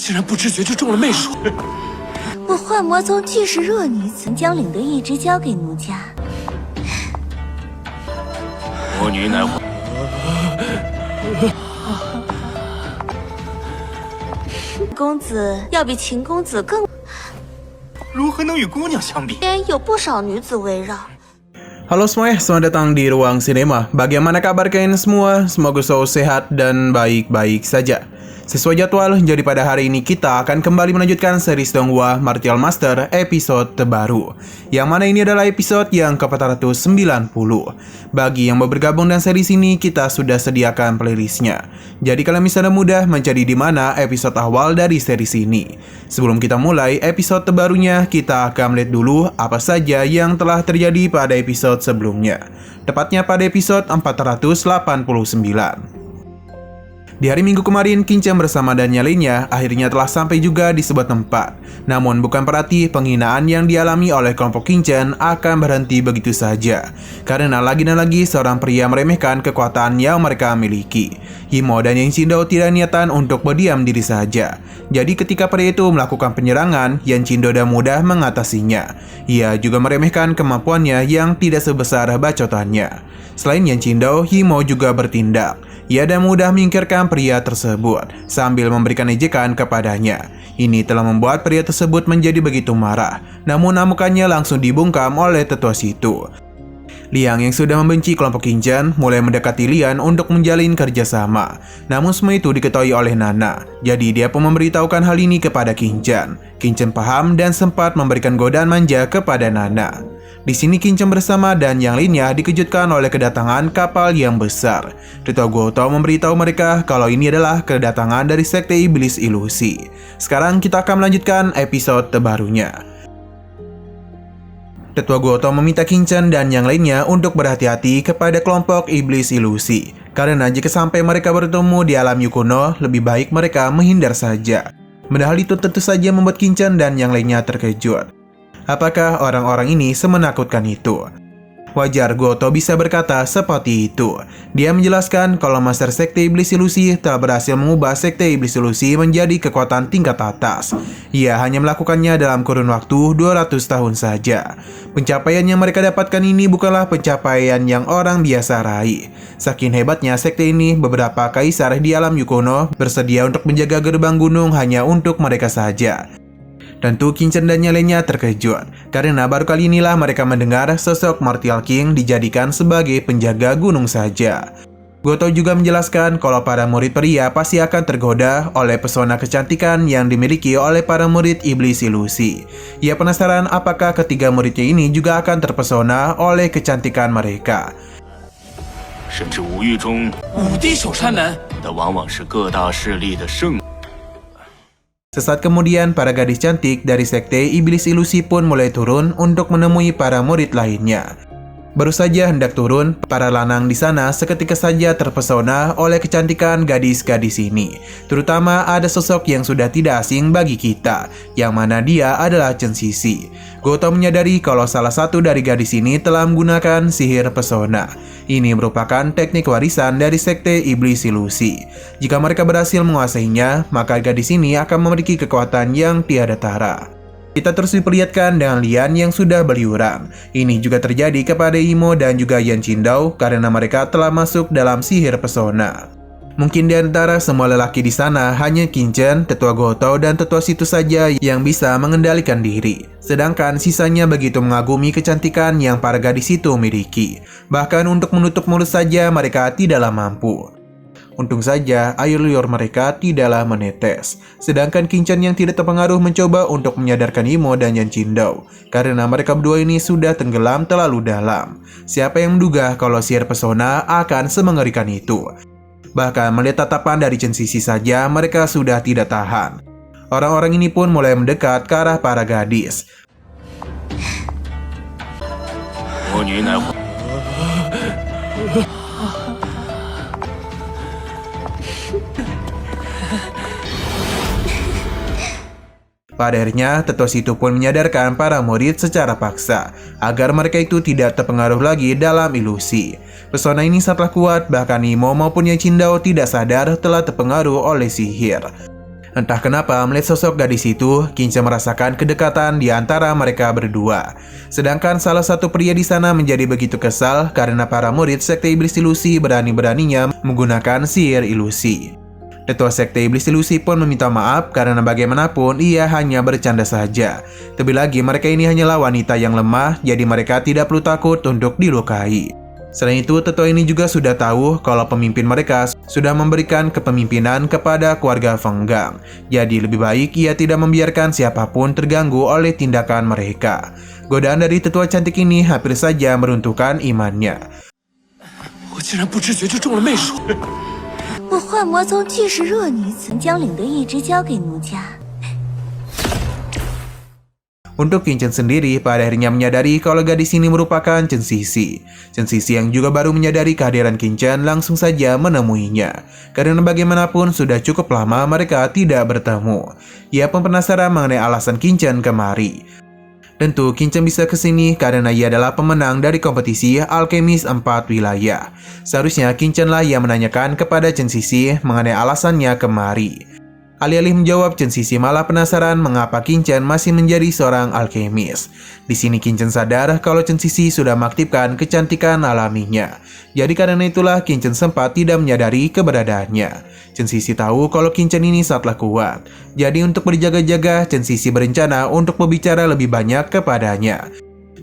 竟然不知觉就中了媚术。我幻魔宗既是弱女子，将领的意志交给奴家。魔女乃公子要比秦公子更，如何能与姑娘相比？有不少女子围绕。Halo semuanya, selamat datang di Ruang Sinema. Bagaimana kabar kalian semua? Semoga selalu sehat dan baik-baik saja. Sesuai jadwal, jadi pada hari ini kita akan kembali melanjutkan series Donghua Martial Master episode terbaru, yang mana ini adalah episode yang ke-490. Bagi yang mau bergabung dengan series ini, kita sudah sediakan playlistnya. Jadi kalian bisa mudah mencari di mana episode awal dari series ini. Sebelum kita mulai episode terbarunya, kita akan melihat dulu apa saja yang telah terjadi pada episode sebelumnya. Tepatnya pada episode 489. Di hari Minggu kemarin, Qingchen bersama dan lainnya akhirnya telah sampai juga di sebuah tempat. Namun bukan berarti penghinaan yang dialami oleh kelompok Qingchen akan berhenti begitu saja. Karena lagi dan lagi seorang pria meremehkan kekuatan yang mereka miliki. Himo dan Yan Qingdao tidak niatan untuk berdiam diri saja. Jadi ketika pria itu melakukan penyerangan, Yan Qingdao dan mudah mengatasinya. Ia juga meremehkan kemampuannya yang tidak sebesar bacotannya. Selain Yan Qingdao, Himo juga bertindak. Ia dan mudah menyingkirkan pria tersebut sambil memberikan ejekan kepadanya. Ini telah membuat pria tersebut menjadi begitu marah. Namun amukannya langsung dibungkam oleh tetua situ. Liang yang sudah membenci kelompok Qingchen mulai mendekati Lian untuk menjalin kerjasama. Namun semua itu diketahui oleh Nana. Jadi dia pun memberitahukan hal ini kepada Qingchen. Qingchen paham dan sempat memberikan godaan manja kepada Nana. Di sini Qingchen bersama dan yang lainnya dikejutkan oleh kedatangan kapal yang besar. Tetua Goto memberitahu mereka kalau ini adalah kedatangan dari Sekte Iblis Ilusi. Sekarang kita akan melanjutkan episode terbarunya. Tetua Goto meminta Qingchen dan yang lainnya untuk berhati-hati kepada kelompok Iblis Ilusi. Karena jika sampai mereka bertemu di alam Yukuno, lebih baik mereka menghindar saja. Padahal itu tentu saja membuat Qingchen dan yang lainnya terkejut. Apakah orang-orang ini semenakutkan itu? Wajar Goto bisa berkata seperti itu. Dia menjelaskan kalau Master Sekte Iblis Ilusi telah berhasil mengubah Sekte Iblis Ilusi menjadi kekuatan tingkat atas. Ia hanya melakukannya dalam kurun waktu 200 tahun saja. Pencapaian yang mereka dapatkan ini bukanlah pencapaian yang orang biasa raih. Saking hebatnya sekte ini, beberapa kaisar di alam Yukono bersedia untuk menjaga gerbang gunung hanya untuk mereka saja. Tentu Qingchen dan lainnya terkejut, karena baru kali inilah mereka mendengar sosok Martial King dijadikan sebagai penjaga gunung saja. Goto juga menjelaskan kalau para murid pria pasti akan tergoda oleh pesona kecantikan yang dimiliki oleh para murid Iblis Ilusi. Ia penasaran apakah ketiga muridnya ini juga akan terpesona oleh kecantikan mereka. 甚至五域中五帝守山门的往往是各大势力的圣。 Sesaat kemudian, para gadis cantik dari Sekte Iblis Ilusi pun mulai turun untuk menemui para murid lainnya. Baru saja hendak turun, para lanang di sana seketika saja terpesona oleh kecantikan gadis-gadis ini. Terutama ada sosok yang sudah tidak asing bagi kita, yang mana dia adalah Chen Sisi. Goto menyadari kalau salah satu dari gadis ini telah menggunakan sihir pesona. Ini merupakan teknik warisan dari Sekte Iblis Ilusi. Jika mereka berhasil menguasainya, maka gadis ini akan memiliki kekuatan yang tiada tara. Kita terus diperlihatkan dengan Lian yang sudah beliuran. Ini juga terjadi kepada Himo dan juga Yan Qingdao karena mereka telah masuk dalam sihir pesona. Mungkin di antara semua lelaki di sana hanya Qingchen, Tetua Goto, dan Tetua Situ saja yang bisa mengendalikan diri. Sedangkan sisanya begitu mengagumi kecantikan yang para gadis itu miliki. Bahkan untuk menutup mulut saja mereka tidaklah mampu. Untung saja air liur mereka tidaklah menetes. Sedangkan Qingchen yang tidak terpengaruh mencoba untuk menyadarkan Himo dan Yan Qingdao. Karena mereka berdua ini sudah tenggelam terlalu dalam. Siapa yang menduga kalau sihir pesona akan semengerikan itu? Bahkan melihat tatapan dari Chen Sisi saja mereka sudah tidak tahan. Orang-orang ini pun mulai mendekat ke arah para gadis. Pada akhirnya, tetua situ pun menyadarkan para murid secara paksa agar mereka itu tidak terpengaruh lagi dalam ilusi. Pesona ini sangatlah kuat, bahkan Himo maupun Yan Qingdao tidak sadar telah terpengaruh oleh sihir. Entah kenapa melihat sosok gadis itu, Qingchen merasakan kedekatan di antara mereka berdua. Sedangkan salah satu pria di sana menjadi begitu kesal karena para murid Sekte Iblis Ilusi berani-beraninya menggunakan sihir ilusi. Ketua Sekte Iblis Ilusi pun meminta maaf karena bagaimanapun ia hanya bercanda saja. Terlebih lagi mereka ini hanyalah wanita yang lemah, jadi mereka tidak perlu takut untuk dilukai. Selain itu, tetua ini juga sudah tahu kalau pemimpin mereka sudah memberikan kepemimpinan kepada keluarga Feng Gang. Jadi lebih baik ia tidak membiarkan siapapun terganggu oleh tindakan mereka. Godaan dari tetua cantik ini hampir saja meruntuhkan imannya. 我竟然不知觉就中了媚术。我幻魔宗既是热女子，将领的意志交给奴家。 Untuk Qingchen sendiri pada akhirnya menyadari kalau gadis ini merupakan Chen Xixi. Chen Xixi yang juga baru menyadari kehadiran Qingchen langsung saja menemuinya. Karena bagaimanapun sudah cukup lama mereka tidak bertemu. Ia pun penasaran mengenai alasan Qingchen kemari. Tentu Qingchen bisa kesini karena ia adalah pemenang dari kompetisi Alkemis 4 wilayah. Seharusnya Qingchen lah yang menanyakan kepada Chen Xixi mengenai alasannya kemari. Alih-alih menjawab, Chen Xixi malah penasaran mengapa Qingchen masih menjadi seorang alkemis. Di sini Qingchen sadar kalau Chen Xixi sudah mengaktifkan kecantikan alaminya. Jadi karena itulah Qingchen sempat tidak menyadari keberadaannya. Chen Xixi tahu kalau Qingchen ini sangatlah kuat. Jadi untuk berjaga-jaga, Chen Xixi berencana untuk berbicara lebih banyak kepadanya.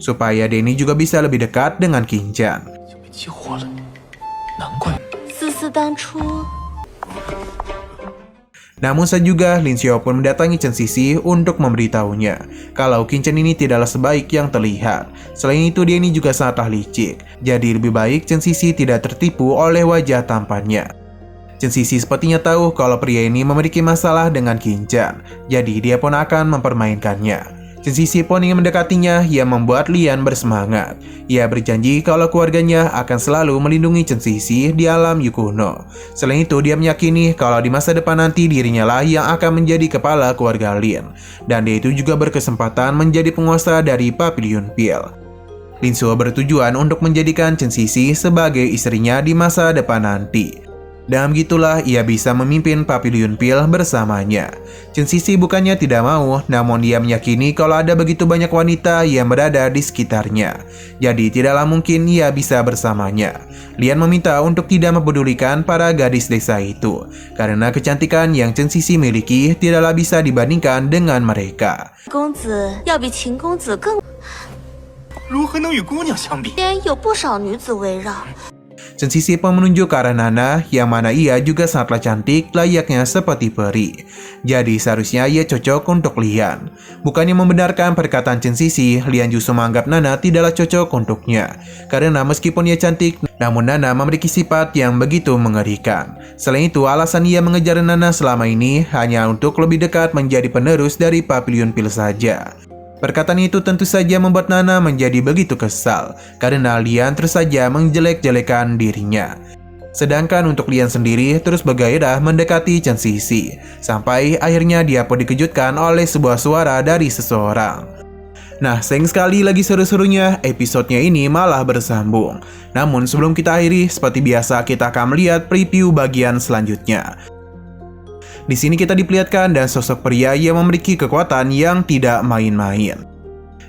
Supaya dia ini juga bisa lebih dekat dengan Qingchen. 激活了，难怪。思思当初。 Namun saat juga Lin Xiao pun mendatangi Chen Xixi untuk memberitahunya kalau Qingchen ini tidaklah sebaik yang terlihat. Selain itu dia ini juga sangatlah licik. Jadi lebih baik Chen Xixi tidak tertipu oleh wajah tampannya. Chen Xixi sepertinya tahu kalau pria ini memiliki masalah dengan Qingchen. Jadi dia pun akan mempermainkannya. Chen Xixi pun ingin mendekatinya yang membuat Lian bersemangat. Ia berjanji kalau keluarganya akan selalu melindungi Chen Xixi di alam Yukuno. Selain itu, dia meyakini kalau di masa depan nanti dirinya lah yang akan menjadi kepala keluarga Lin. Dan dia itu juga berkesempatan menjadi penguasa dari Papilion Pil. Lin Suo bertujuan untuk menjadikan Chen Xixi sebagai istrinya di masa depan nanti. Dan begitulah ia bisa memimpin Papilion Pil bersamanya. Chen Xixi bukannya tidak mau, namun ia meyakini kalau ada begitu banyak wanita yang berada di sekitarnya. Jadi tidaklah mungkin ia bisa bersamanya. Lian meminta untuk tidak mempedulikan para gadis desa itu, karena kecantikan yang Chen Xixi miliki tidaklah bisa dibandingkan dengan mereka. 公子要比秦公子更，如何能与姑娘相比？边有不少女子围绕。 Chen Xixi pun menunjuk ke arah Nana yang mana ia juga sangatlah cantik layaknya seperti peri. Jadi seharusnya ia cocok untuk Lian. Bukannya membenarkan perkataan Chen Xixi, Lian justru menganggap Nana tidaklah cocok untuknya. Karena meskipun ia cantik, namun Nana memiliki sifat yang begitu mengerikan. Selain itu, alasan ia mengejar Nana selama ini hanya untuk lebih dekat menjadi penerus dari Papilion Pil saja. Perkataan itu tentu saja membuat Nana menjadi begitu kesal, karena Lian terus saja menjelek-jelekan dirinya. Sedangkan untuk Lian sendiri terus bergairah mendekati Chen Xixi, sampai akhirnya dia pun dikejutkan oleh sebuah suara dari seseorang. Nah, sayang sekali lagi seru-serunya, episodenya ini malah bersambung. Namun sebelum kita akhiri, seperti biasa kita akan melihat preview bagian selanjutnya. Di sini kita diperlihatkan dan sosok pria yang memiliki kekuatan yang tidak main-main.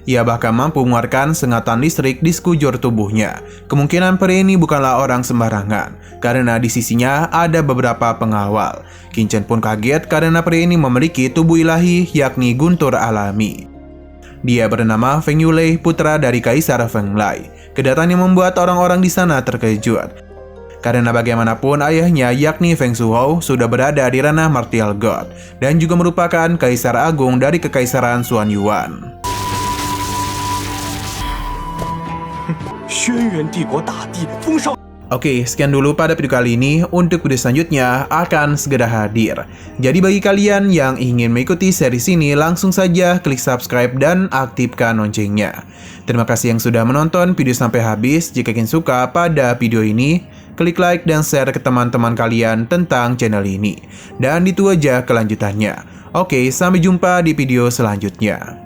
Ia bahkan mampu mengeluarkan sengatan listrik di sekujur tubuhnya. Kemungkinan pria ini bukanlah orang sembarangan, karena di sisinya ada beberapa pengawal. Qingchen pun kaget karena pria ini memiliki tubuh ilahi yakni guntur alami. Dia bernama Feng Yulei, putra dari Kaisar Feng Lai. Kedatangannya membuat orang-orang di sana terkejut. Karena bagaimanapun ayahnya yakni Feng Shuhou sudah berada di ranah Martial God dan juga merupakan Kaisar Agung dari Kekaisaran Xuan Yuan. Oke, sekian dulu pada video kali ini. Untuk video selanjutnya akan segera hadir. Jadi bagi kalian yang ingin mengikuti series ini, langsung saja klik subscribe dan aktifkan loncengnya. Terima kasih yang sudah menonton video sampai habis. Jika kalian suka pada video ini, klik like dan share ke teman-teman kalian tentang channel ini. Dan itu aja kelanjutannya. Oke, sampai jumpa di video selanjutnya.